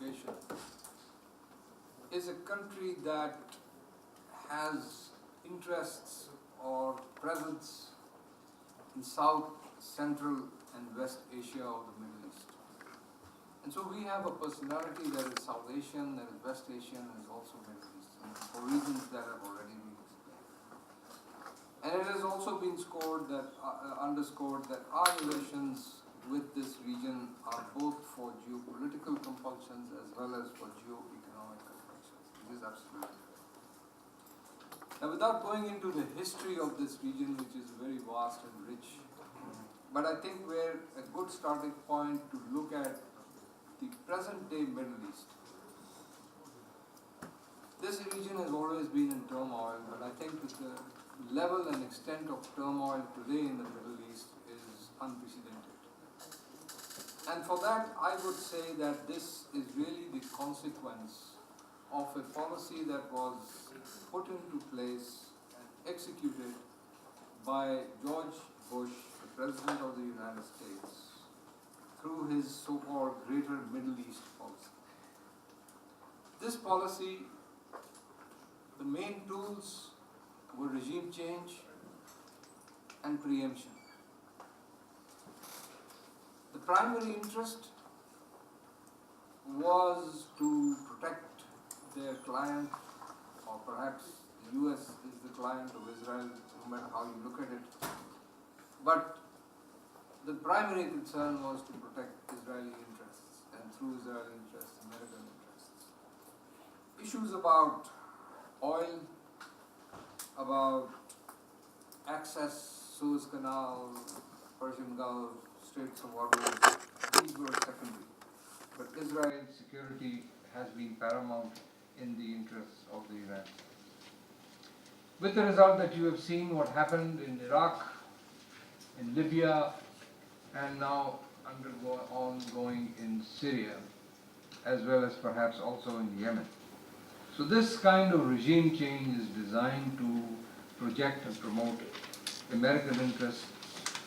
situation is a country that has interests or presence in South, Central and West Asia or the Middle East. And so we have a personality that is South Asian, that is West Asian, and is also Middle Eastern, for reasons that have already been explained. And it has also been underscored that our relations with this region are both for geopolitical compulsions as well as for geo-economic compulsions. It is absolutely correct. Now, without going into the history of this region, which is very vast and rich, but I think we're a good starting point to look at the present-day Middle East. This region has always been in turmoil, but I think that the level and extent of turmoil today in the Middle East is unprecedented. And for that, I would say that this is really the consequence of a policy that was put into place and executed by George Bush, the President of the United States, through his so-called Greater Middle East policy. This policy, the main tools were regime change and preemption. The primary interest was to protect their client, or perhaps the US is the client of Israel, no matter how you look at it. But the primary concern was to protect Israeli interests, and through Israeli interests, American interests. Issues about oil, about access, Suez Canal, Persian Gulf, Straits of Hormuz, these were secondary. But Israel's security has been paramount in the interests of the United States. With the result that you have seen what happened in Iraq, in Libya, and now ongoing in Syria, as well as perhaps also in Yemen. So this kind of regime change is designed to project and promote American interests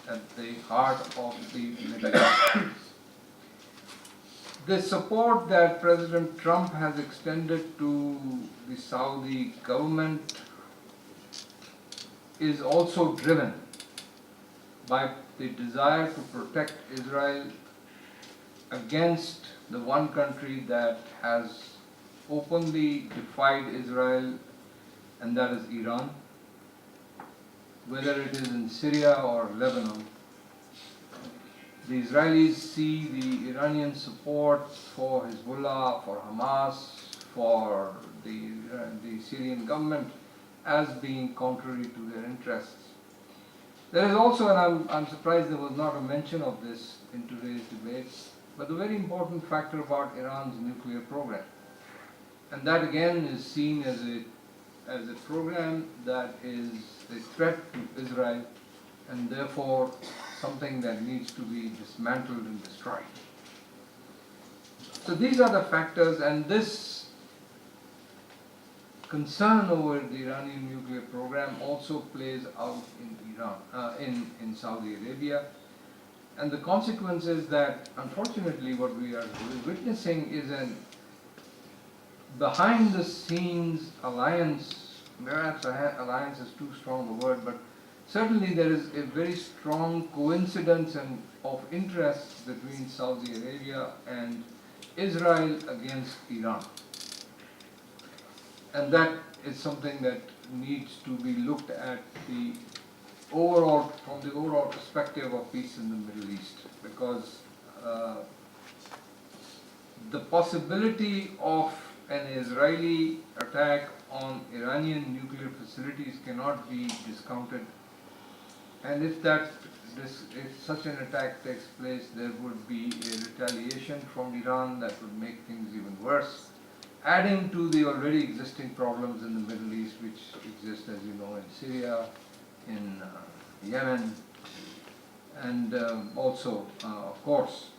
at the heart of the Middle East. The support that President Trump has extended to the Saudi government is also driven by the desire to protect Israel against the one country that has openly defied Israel, and that is Iran. Whether it is in Syria or Lebanon, the Israelis see the Iranian support for Hezbollah, for Hamas, for the Syrian government as being contrary to their interests. There is also, and I'm surprised there was not a mention of this in today's debate, but the very important factor about Iran's nuclear program. And that again is seen as a program that is a threat to Israel, and therefore something that needs to be dismantled and destroyed. So these are the factors, and this concern over the Iranian nuclear program also plays out in Iran, in Saudi Arabia. And the consequence is that, unfortunately, what we are witnessing is an behind-the-scenes alliance. Perhaps alliance is too strong a word, but certainly there is a very strong coincidence of interests between Saudi Arabia and Israel against Iran. And that is something that needs to be looked at from the overall perspective of peace in the Middle East, because the possibility of an Israeli attack on Iranian nuclear facilities cannot be discounted. And if such an attack takes place, there would be a retaliation from Iran that would make things even worse, adding to the already existing problems in the Middle East, which exist, as you know, in Syria, in Yemen, and also, of course,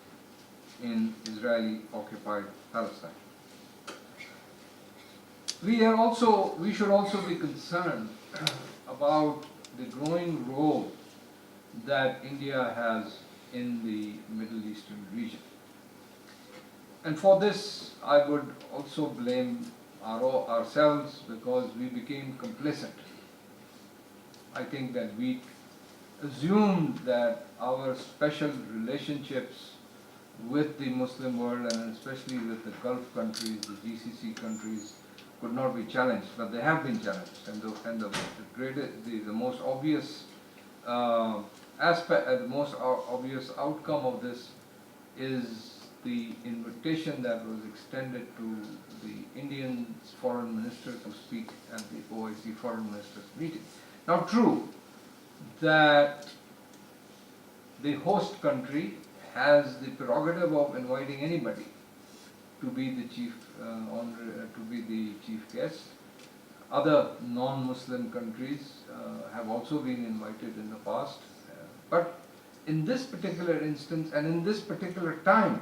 in Israeli-occupied Palestine. We should also be concerned about the growing role that India has in the Middle Eastern region. And for this, I would also blame ourselves because we became complacent. I think that we assumed that our special relationships with the Muslim world and especially with the Gulf countries, the GCC countries, could not be challenged, but they have been challenged. And the most obvious aspect, the most obvious outcome of this is the invitation that was extended to the Indian foreign minister to speak at the OIC foreign ministers meeting. Now, true that the host country has the prerogative of inviting anybody to be the chief to be the chief guest. Other non-Muslim countries have also been invited in the past, but in this particular instance and in this particular time,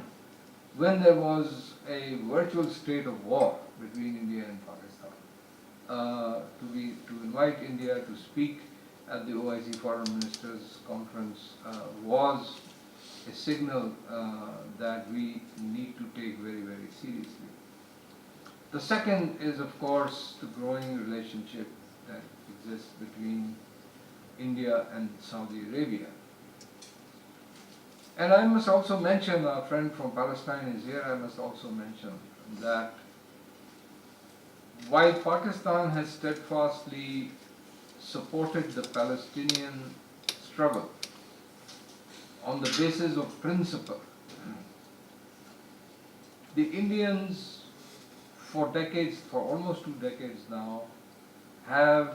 when there was a virtual state of war between India and Pakistan, to invite India to speak at the OIC Foreign Ministers Conference was a signal that we need to take very, very seriously. The second is, of course, the growing relationship that exists between India and Saudi Arabia. And I must also mention, our friend from Palestine is here, I must also mention that while Pakistan has steadfastly supported the Palestinian struggle on the basis of principle, the Indians for decades, for almost 2 decades now, have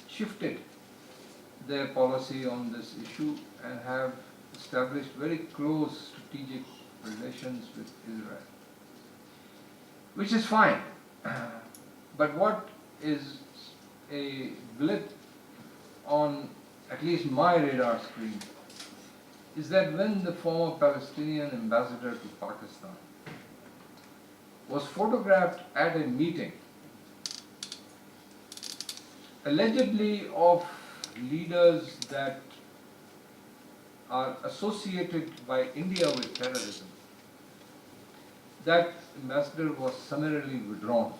shifted their policy on this issue and have established very close strategic relations with Israel, which is fine. But what is a blip on at least my radar screen is that when the former Palestinian ambassador to Pakistan was photographed at a meeting, allegedly of leaders that are associated by India with terrorism, that ambassador was summarily withdrawn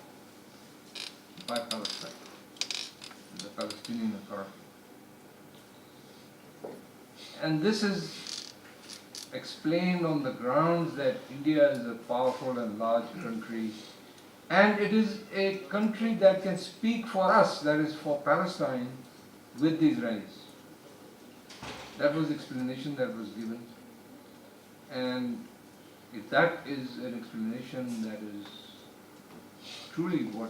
by Palestine, the Palestinian Authority. And this is explained on the grounds that India is a powerful and large country, and it is a country that can speak for us, that is for Palestine, with the Israelis. That was the explanation that was given. And if that is an explanation that is truly what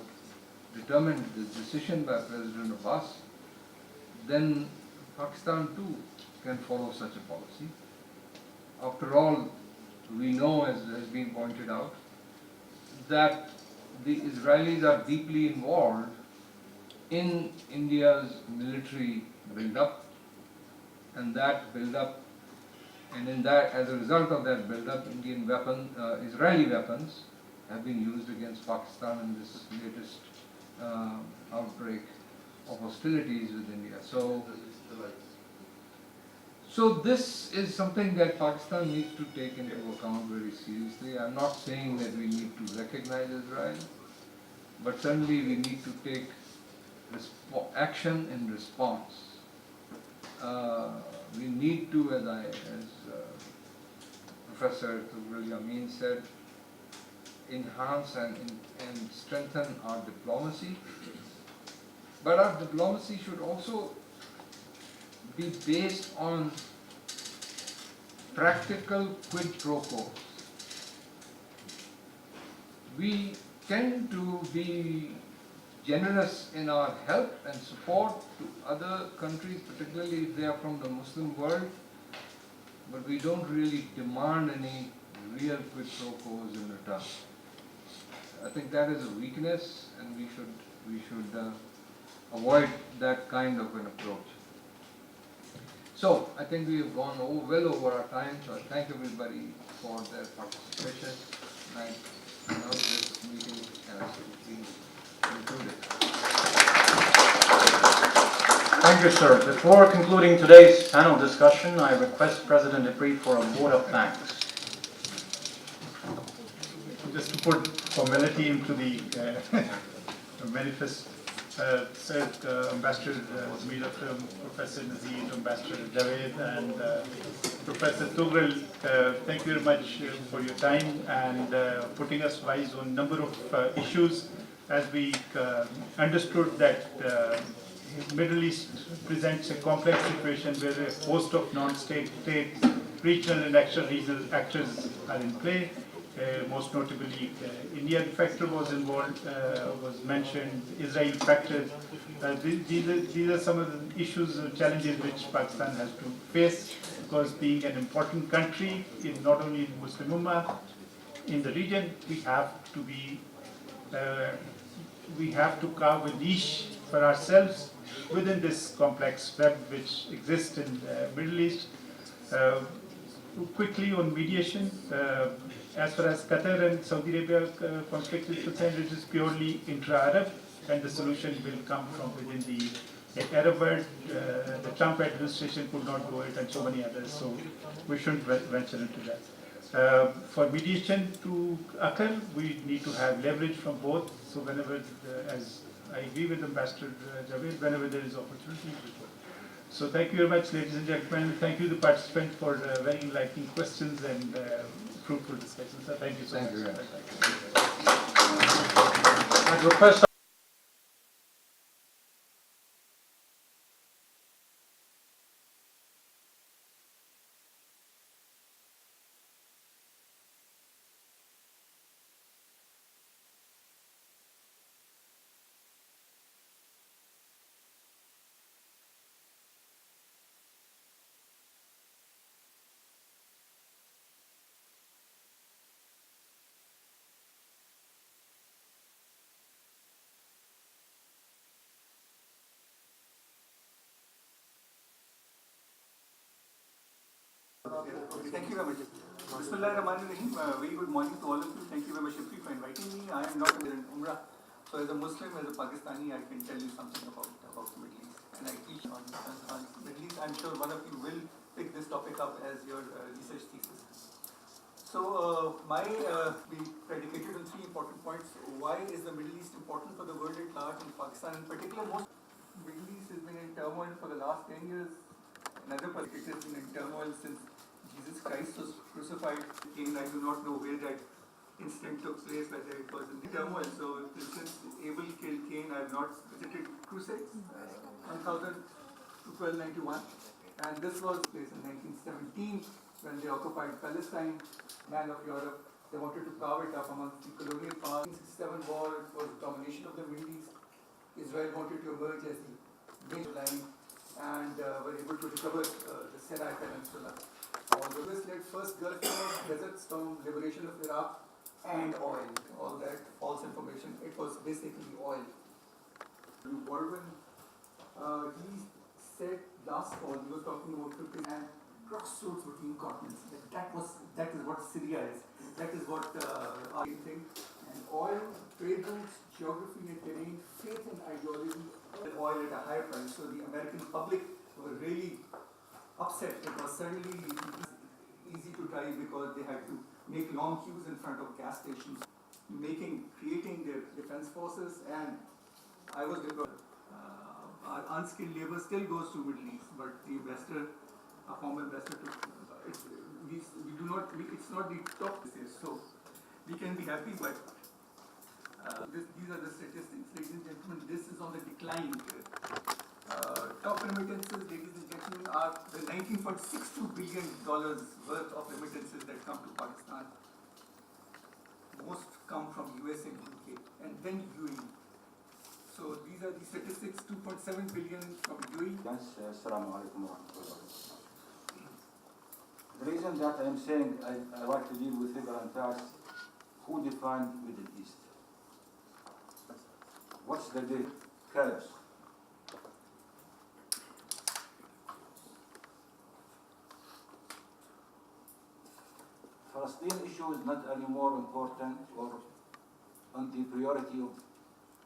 determined the decision by President Abbas, then Pakistan too can follow such a policy. After all, we know, as has been pointed out, that the Israelis are deeply involved in India's military build-up, and that build-up, and in that, as a result of that build-up, Israeli weapons have been used against Pakistan in this latest outbreak of hostilities with India. So this is something that Pakistan needs to take into account very seriously. I'm not saying that we need to recognize Israel, but certainly we need to take action in response. We need to, as Professor Quaid-i-Azam said, enhance and strengthen our diplomacy. But our diplomacy should also be based on practical quid pro quo. We tend to be generous in our help and support to other countries, particularly if they are from the Muslim world, but we don't really demand any real quid pro quos in return. I think that is a weakness, and we should avoid that kind of an approach. So I think we have gone well over our time, so I thank everybody for their participation. I announce this meeting as being concluded. Thank you, sir. Before concluding today's panel discussion, I request President Hadi for a vote of thanks. Just to put formality into the manifest. Said Ambassador Zamir Akram, Professor Nazir, Ambassador Javed, and Professor Tughril, thank you very much for your time and putting us wise on a number of issues. As we understood that Middle East presents a complex situation where a host of non-state states, regional and extra-regional actors are in play. Most notably, Indian factor was involved, was mentioned, Israel factor. These are some of the issues and challenges which Pakistan has to face, because being an important country, in not only in Muslim Ummah, in the region, we have to carve a niche for ourselves within this complex web which exists in the Middle East. Quickly on mediation, as far as Qatar and Saudi Arabia conflict is concerned, it is purely intra-Arab, and the solution will come from within the Arab world. The Trump administration could not do it, and so many others, so we shouldn't venture into that. For mediation to occur, we need to have leverage from both, so whenever, as I agree with Ambassador Javed, whenever there is opportunity, we will. So thank you very much, ladies and gentlemen. Thank you, the participants, for very enlightening questions and fruitful discussions. So thank you so much. I'd request Thank you very much. Bismillahirrahmanirrahim. Very good morning to all of you. Thank you very much, Shifri, for inviting me. I am not in Umrah, so as a Muslim, as a Pakistani, I can tell you something about the Middle East. And I teach on Middle East. I'm sure one of you will pick this topic up as your research thesis. So we predicated on three important points. Why is the Middle East important for the world at large, and Pakistan in particular? Middle East has been in turmoil for the last 10 years. Another perspective has been in turmoil since Jesus Christ was crucified. Again, I do not know where that incident took place, whether it was in the turmoil. So since Abel killed Cain, I have not visited crusades, 1000 to 1291. And this was placed in 1917 when they occupied Palestine, man of Europe. They wanted to carve it up amongst the colonial powers. 1967 war was the domination of the Middle East. Israel wanted to emerge as the major line and were able to recover the Sinai Peninsula. The US led first Gulf War, Desert Storm, liberation of Iraq, and oil. All that false information. It was basically oil. Baldwin, he said last fall, he was talking about 50 and crossroads between continents. That is what Syria is. That is what our thing. And oil, trade routes, geography and terrain, faith and ideology, oil at a higher price. So the American public were really upset. It was suddenly easy to drive because they had to make long queues in front of gas stations, creating their defense forces. And I was deployed. Our unskilled labor still goes to Middle East, but the investor, a former investor, it's not the top business. So we can be happy, but these are the statistics, ladies and gentlemen. This is on the decline. Top remittances, ladies and gentlemen, are the $19.62 billion worth of remittances that come to Pakistan. Most come from US and UK, and then UAE. So these are the statistics: 2.7 billion from UAE. Assalamu alaikum wa rahmatullahi. The reason that I am saying I like to deal with figure and facts, who defined Middle East? What's the big colors? Palestine issue is not any more important or on the priority of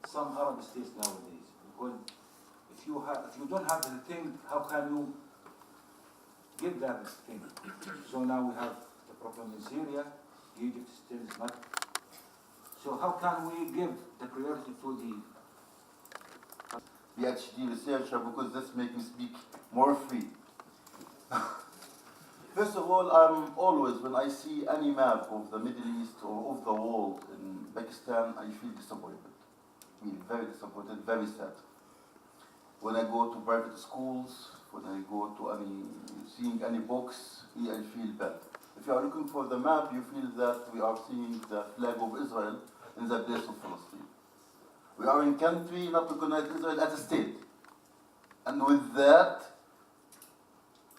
some Arab states nowadays. Because if you don't have the thing, how can you get that thing? So now we have the problem in Syria. Egypt still is not So how can we give the priority to the PhD researcher, because this makes me speak more free. First of all, I'm always, when I see any map of the Middle East or of the world in Pakistan, I feel disappointed. I mean, very disappointed, very sad. When I go to private schools, when I go to seeing any books, I feel bad. If you are looking for the map, you feel that we are seeing the flag of Israel in the place of Palestine. We are in country not recognize Israel as a state. And with that,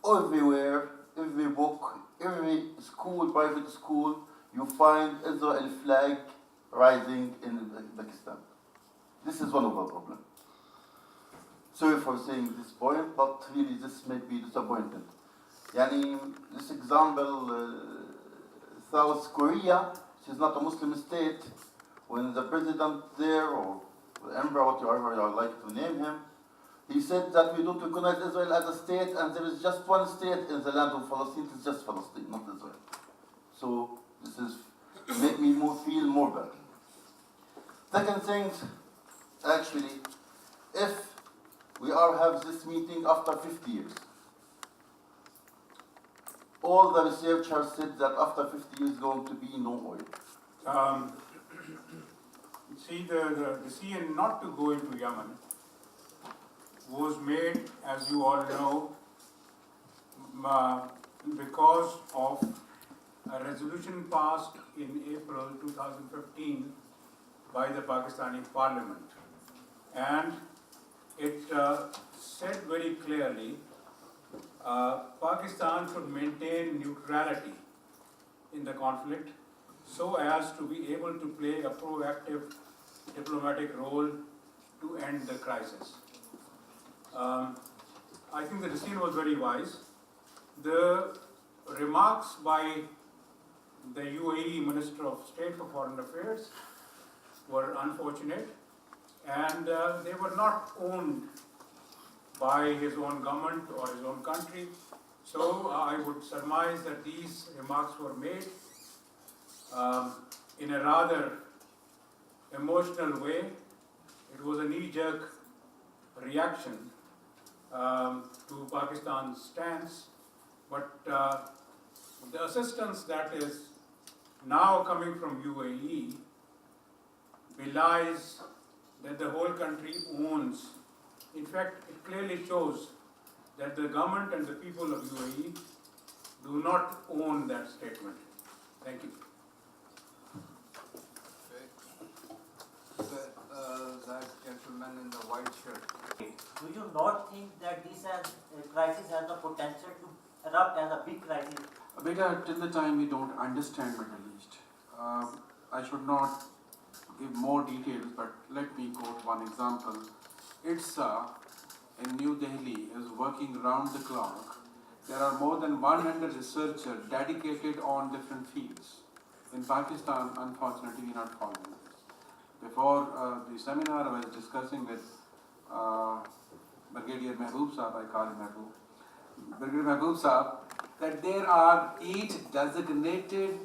everywhere, every book, every school, private school, you find Israel flag rising in Pakistan. This is one of the problems. Sorry for saying this point, but really this made me disappointed. This example, South Korea, which is not a Muslim state, when the president there, or the emperor, whatever I like to name him, he said that we don't recognize Israel as a state, and there is just one state in the land of Palestine. It's just Palestine, not Israel. So this is make me feel more better. Second thing, actually, if we have this meeting after 50 years, all the researchers said that after 50 years going to be no oil. See, the decision not to go into Yemen was made, as you all know, because of a resolution passed in April 2015 by the Pakistani Parliament. And it said very clearly Pakistan should maintain neutrality in the conflict so as to be able to play a proactive diplomatic role to end the crisis. I think the decision was very wise. The remarks by the UAE Minister of State for Foreign Affairs were unfortunate, and they were not owned by his own government or his own country. So I would surmise that these remarks were made in a rather emotional way. It was a knee-jerk reaction to Pakistan's stance, but the assistance that is now coming from UAE belies that the whole country owns. In fact, it clearly shows that the government and the people of UAE do not own that statement. Thank you. That gentleman in the white shirt. Do you not think that this crisis has the potential to erupt as a big crisis? Beta, till the time we don't understand Middle East, I should not give more details, but let me quote one example. ITSA in New Delhi is working round the clock. There are more than 100 researchers dedicated on different fields. In Pakistan, unfortunately, we are not following this. Before the seminar, I was discussing with Brigadier Mehboob Saab, I call him Mehboob, Brigadier Mehboob Saab, that there are 8 designated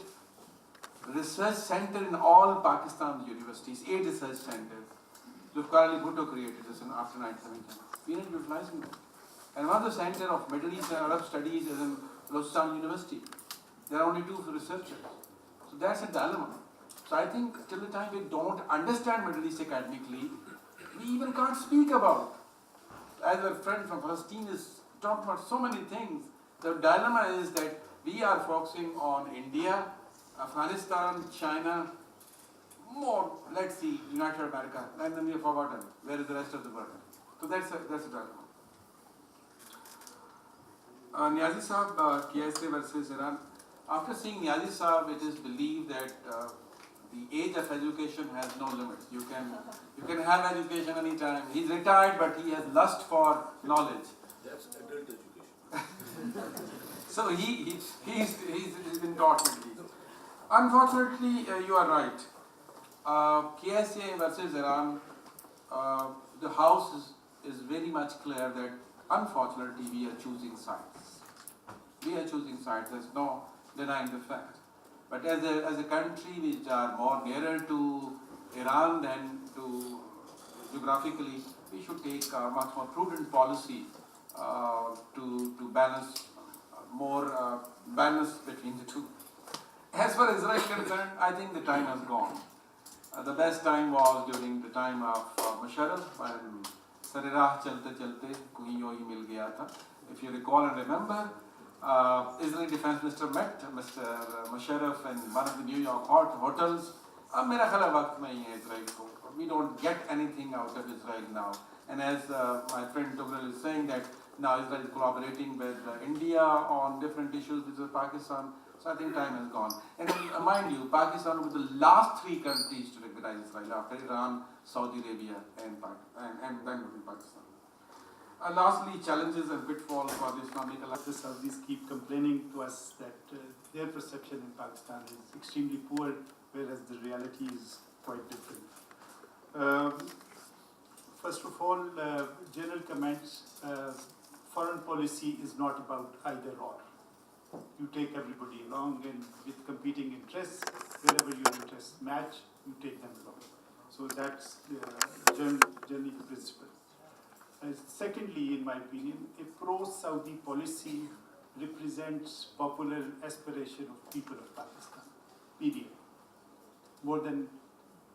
research centers in all Pakistan universities, 8 research centers. Zulfikar Ali Bhutto created this after 1970. We are utilizing them. And one of the centers of Middle East and Arab Studies is in Balochistan University. There are only 2 researchers. So that's a dilemma. So I think till the time we don't understand Middle East academically, we even can't speak about it. As a friend from Palestine is talking about so many things, the dilemma is that we are focusing on India, Afghanistan, China, more, let's see, United America, and then we have forgotten where is the rest of the world. So that's a dilemma. Niazi Saab, KSA versus Iran. After seeing Niazi Saab, it is believed that the age of education has no limits. You can have education anytime. He's retired, but he has lust for knowledge. That's adult education. So he's been taught Middle East. Unfortunately, you are right. KSA versus Iran, the House is very much clear that unfortunately we are choosing sides. We are choosing sides. There's no denying the fact. But as a country which are more nearer to Iran, then to geographically, we should take a much more prudent policy to balance balance between the two. As far as Israel is concerned, I think the time has gone. The best time was during the time of Musharraf, when Sarirah chalte chalte kuhi yohi mil gaya tha. If you recall and remember, Israeli Defense Minister met Mr. Musharraf in one of the New York hotels. Mera khala waqt mein hai Israel ko. We don't get anything out of Israel now. And as my friend Tugril is saying that now Israel is collaborating with India on different issues with Pakistan. So I think time has gone. And mind you, Pakistan was the last three countries to recognize Israel after Iran, Saudi Arabia, and then Pakistan. Lastly, challenges and pitfalls for the Islamic Alliance. The Saudis keep complaining to us that their perception in Pakistan is extremely poor, whereas the reality is quite different. First of all, general comments, foreign policy is not about either or. You take everybody along, and with competing interests, wherever your interests match, you take them along. So that's generally the principle. Secondly, in my opinion, a pro-Saudi policy represents popular aspiration of people of Pakistan, period. More than,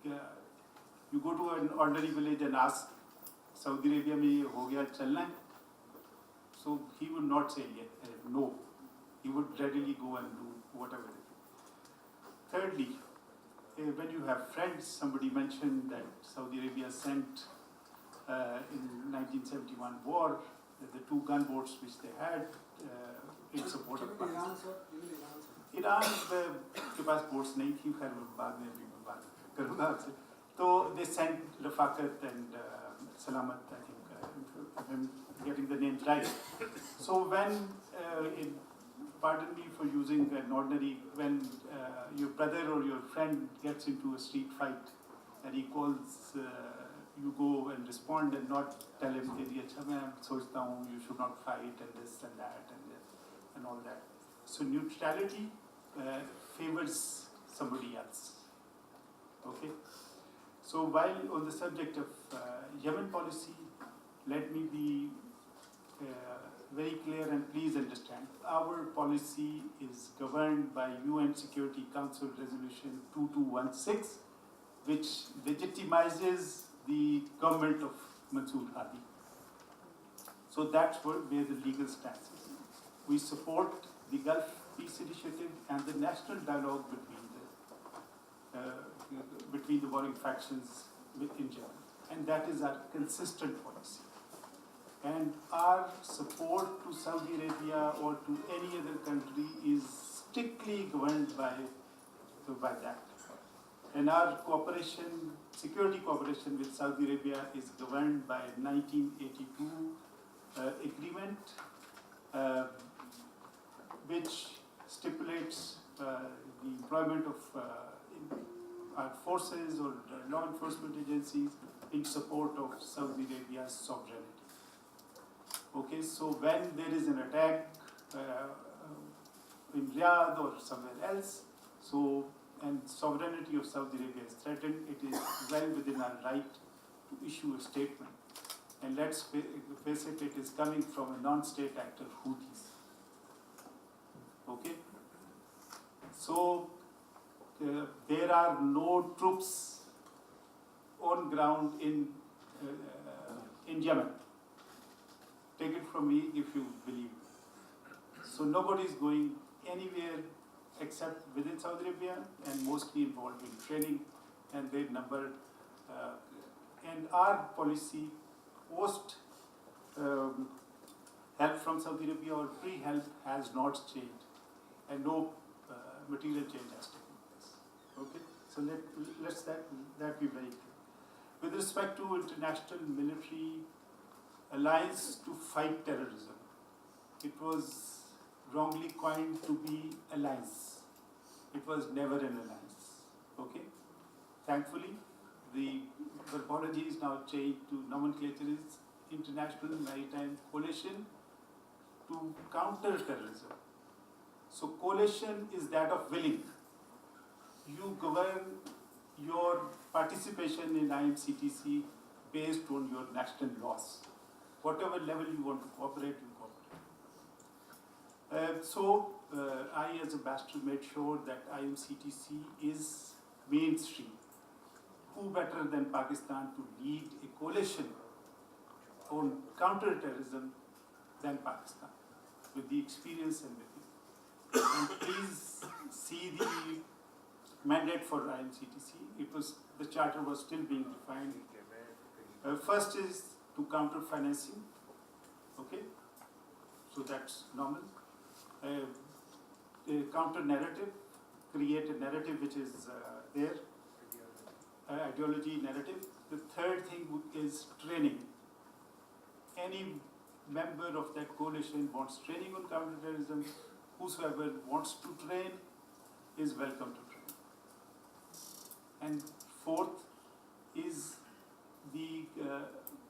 you go to an ordinary village and ask, Saudi Arabia mein ye ho gaya, chalna hai? So he would not say no. He would readily go and do whatever it is. Thirdly, when you have friends, somebody mentioned that Saudi Arabia sent in 1971 war, the two gunboats which they had in support of Pakistan. Iran के पास boats नहीं थी, खैर बाद में भी बात करूँगा आपसे. So they sent Rafaqat and Salamat, I think, if I'm getting the names right. So when, pardon me for using an ordinary, when your brother or your friend gets into a street fight and he calls, you go and respond and not tell him, you should not fight and this and that and all that. So neutrality favors somebody else. Okay? So while on the subject of Yemen policy, let me be very clear and please understand. Our policy is governed by UN Security Council Resolution 2216, which legitimizes the government of Mansour Hadi. So that's where the legal stance is. We support the Gulf Peace Initiative and the national dialogue between the warring factions in Yemen. And that is our consistent policy. And our support to Saudi Arabia or to any other country is strictly governed by that. And our cooperation, security cooperation with Saudi Arabia is governed by 1982 agreement, which stipulates the employment of our forces or law enforcement agencies in support of Saudi Arabia's sovereignty. Okay, so when there is an attack in Riyadh or somewhere else, so and sovereignty of Saudi Arabia is threatened, it is well within our right to issue a statement. And let's face it, it is coming from a non-state actor, Houthis. Okay? So there are no troops on ground in Yemen. Take it from me if you believe. So nobody is going anywhere except within Saudi Arabia and mostly involved in training and their number. And our policy post help from Saudi Arabia or pre-help has not changed and no material change has taken place. Okay, so let's that be very clear. With respect to international military alliance to fight terrorism, it was wrongly coined to be alliance. It was never an alliance. Okay, thankfully the terminology is now changed to nomenclature is International Maritime Coalition to Counter Terrorism. So coalition is that of willing. You govern your participation in IMCTC based on your national laws. Whatever level you want to cooperate, you cooperate. I as ambassador made sure that IMCTC is mainstream. Who better than Pakistan to lead a coalition on counter-terrorism than Pakistan, with the experience and with it. And please see the mandate for IMCTC. The charter was still being defined. First is to counter financing, okay? So that's normal. Counter narrative, create a narrative which is there. Ideology narrative. The third thing is training. Any member of that coalition wants training on counterterrorism. Whosoever wants to train is welcome to train. And fourth is the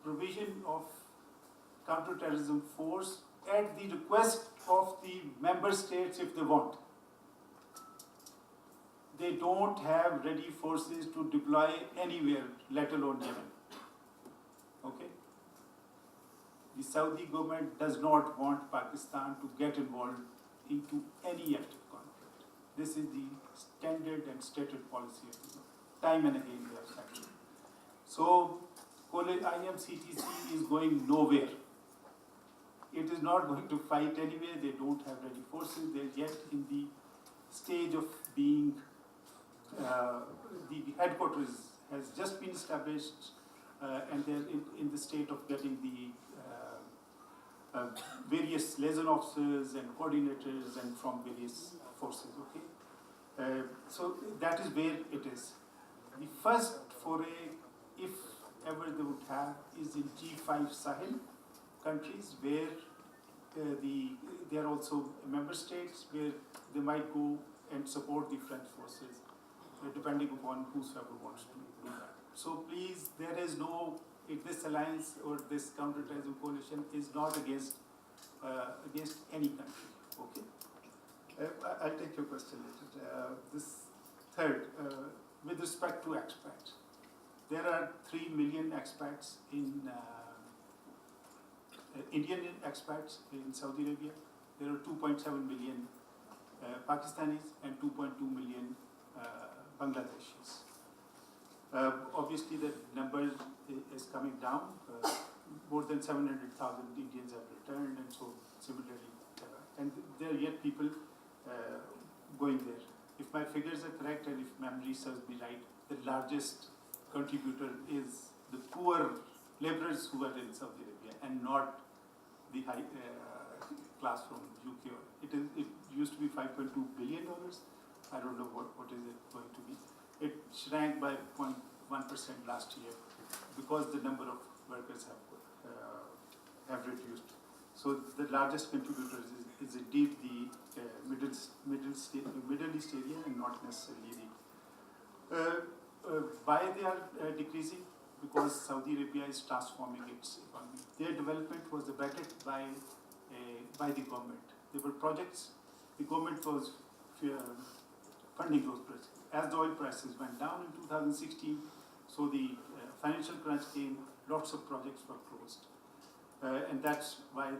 provision of counterterrorism force at the request of the member states if they want. They don't have ready forces to deploy anywhere, let alone Yemen. Okay? The Saudi government does not want Pakistan to get involved into any active conflict. This is the standard and stated policy of the government. Time and again they have said it. So, IMCTC is going nowhere. It is not going to fight anywhere. They don't have ready forces. They're yet in the stage of being, the headquarters has just been established and they're in the state of getting the various liaison officers and coordinators and from various forces, okay? So that is where it is. The first foray, if ever they would have, is in G5 Sahel countries where they are also member states where they might go and support the French forces depending upon whosoever wants to do that. So please, there is no, if this alliance or this counter-terrorism coalition is not against any country, okay? I'll take your question later. This third, with respect to expats, there are 3 million expats in Indian expats in Saudi Arabia. There are 2.7 million Pakistanis and 2.2 million Bangladeshis. Obviously, the number is coming down. More than 700,000 Indians have returned, and so similarly, and there are yet people going there. If my figures are correct and if memory serves me right, the largest contributor is the poor laborers who are in Saudi Arabia and not the high class from UK. It used to be $5.2 billion. I don't know what is it going to be. It shrank by 0.1% last year because the number of workers have reduced. So the largest contributors is indeed the Middle East area and not necessarily the. Why they are decreasing? Because Saudi Arabia is transforming its economy. Their development was abetted by the government. There were projects. The government was funding those projects. As the oil prices went down in 2016, so the financial crunch came. Lots of projects were closed, and that's why.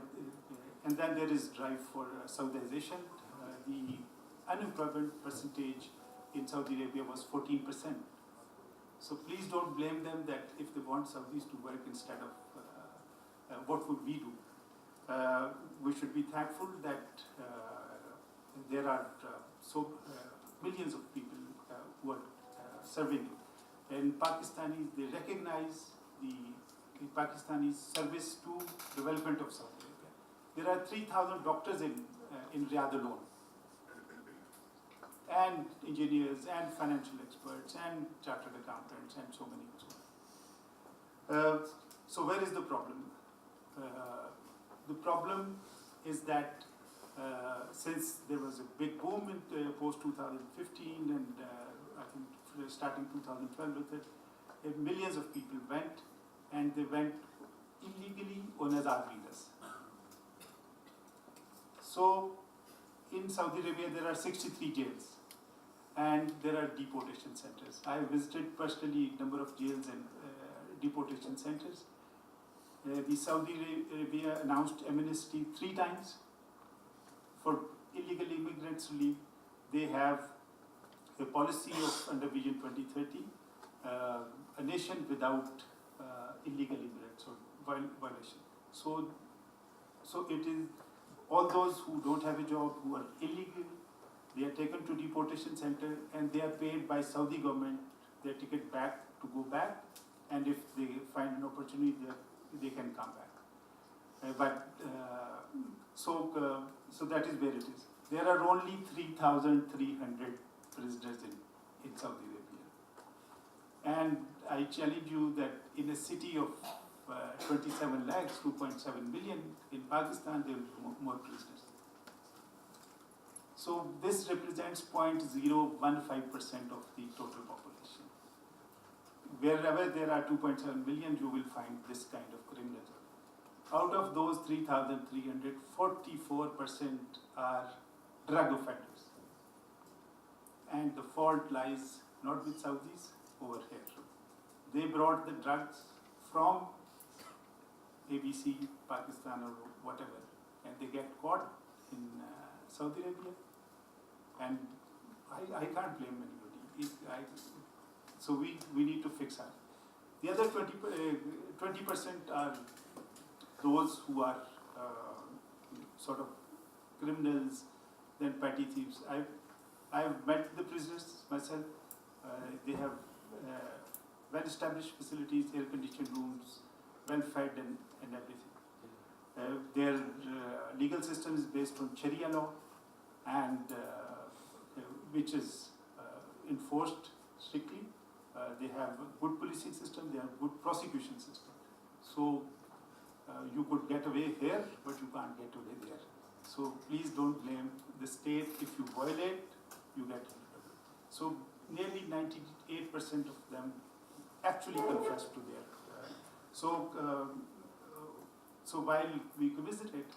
And then there is drive for Saudization. The unemployment percentage in Saudi Arabia was 14%. So please don't blame them that if they want Saudis to work instead of what would we do? We should be thankful that there are millions of people who are serving. And Pakistanis, they recognize the Pakistani service to development of Saudi Arabia. There are 3,000 doctors in Riyadh alone, and engineers, and financial experts, and chartered accountants, and so many. So where is the problem? The problem is that since there was a big boom in post-2015 and I think starting 2012 with it, millions of people went, and they went illegally on Azad visas. So in Saudi Arabia there are 63 jails. and there are deportation centers. I have visited personally a number of jails and deportation centers. The Saudi Arabia announced amnesty 3 times for illegal immigrants to leave. They have a policy of under Vision 2030, a nation without illegal immigrants or violation. So it is all those who don't have a job, who are illegal, they are taken to deportation center and they are paid by Saudi government their ticket back to go back, and if they find an opportunity, they can come back. So that is where it is. There are only 3,300 prisoners in Saudi Arabia. And I challenge you that in a city of 27 lakhs, 2.7 million, in Pakistan there will be more prisoners. So this represents 0.015% of the total population. Wherever there are 2.7 million, you will find this kind of criminals. Out of those 3,300, 44% are drug offenders. And the fault lies not with Saudis, over here. They brought the drugs from ABC, Pakistan or whatever, and they get caught in Saudi Arabia. And I can't blame anybody. So we need to fix that. The other 20% are those who are sort of criminals, then petty thieves. I have met the prisoners myself. They have well-established facilities, air-conditioned rooms, well-fed and everything. Their legal system is based on Sharia law, and which is enforced strictly. They have a good policing system, they have a good prosecution system. So you could get away here, but you can't get away there. So please don't blame the state. If you violate, you get in trouble. So nearly 98% of them actually confess to their. So while we visit it,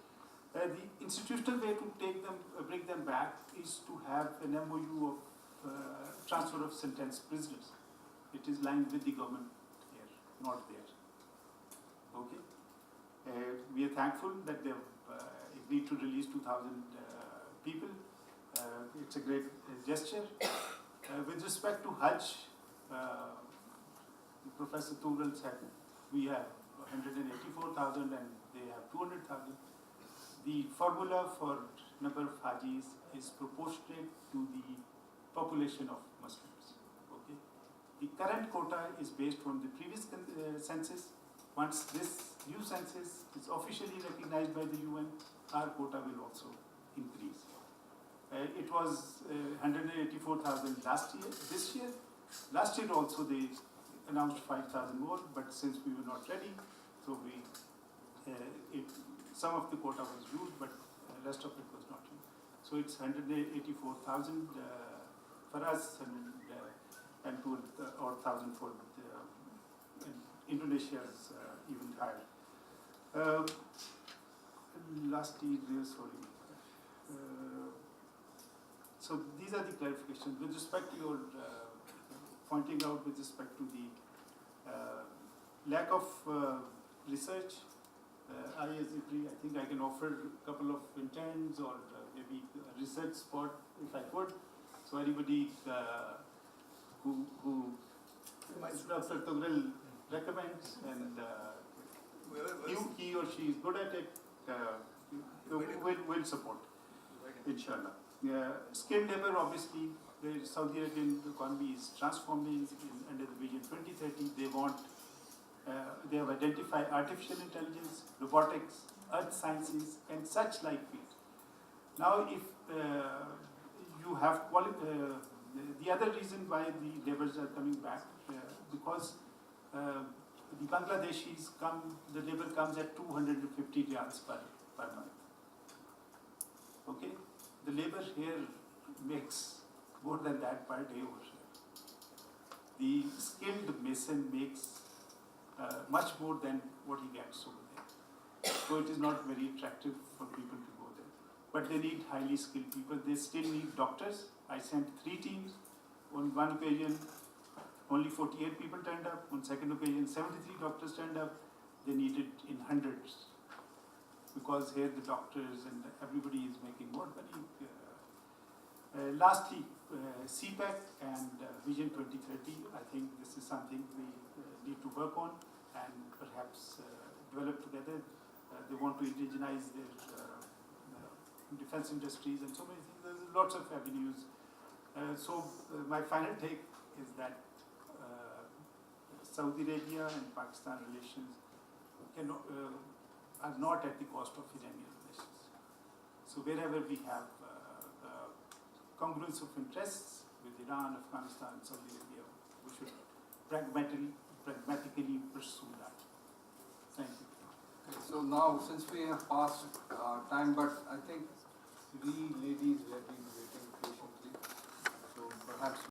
the institutional way to take them, bring them back, is to have an MOU of transfer of sentenced prisoners. It is lined with the government here, not there. Okay. We are thankful that they have agreed to release 2,000 people. It's a great gesture. With respect to Hajj, Professor Tughral said we have 184,000 and they have 200,000. The formula for number of Hajis is proportionate to the population of Muslims. Okay. The current quota is based on the previous census. Once this new census is officially recognized by the UN, our quota will also increase. It was 184,000 last year. This year, last year also they announced 5,000 more, but since we were not ready, so some of the quota was used, but the rest of it was not used. So it's 184,000 for us, and 2,000 for Indonesia is even higher. Lastly, sorry. So these are the clarifications. With respect to your pointing out with respect to the lack of research, I think I can offer a couple of interns or maybe a research spot if I could. So anybody who Dr. Tughral recommends and he or she is good at it, will support, inshallah. Skilled labor, obviously, the Saudi Arabian economy is transforming under the Vision 2030. They want, they have identified artificial intelligence, robotics, earth sciences, and such like fields. Now, if you have the other reason why the laborers are coming back, because the Bangladeshis the labor comes at 250 riyals per month. Okay? The labor here makes more than that per day over here. The skilled mason makes much more than what he gets over there. So it is not very attractive for people to go there. But they need highly skilled people. They still need doctors. I sent 3 teams. On one occasion, only 48 people turned up. On second occasion, 73 doctors turned up. They needed in hundreds. Because here the doctors and everybody is making more money. Lastly, CPAC and Vision 2030, I think this is something we need to work on and perhaps develop together. They want to indigenize their defense industries and so many things. There's lots of avenues. My final take is that Saudi Arabia and Pakistan relations are not at the cost of Iranian relations. So wherever we have congruence of interests with Iran, Afghanistan, and Saudi Arabia, we should pragmatically pursue that. Thank you. Okay, so now, since we have passed time, but I think we ladies have been waiting patiently, so perhaps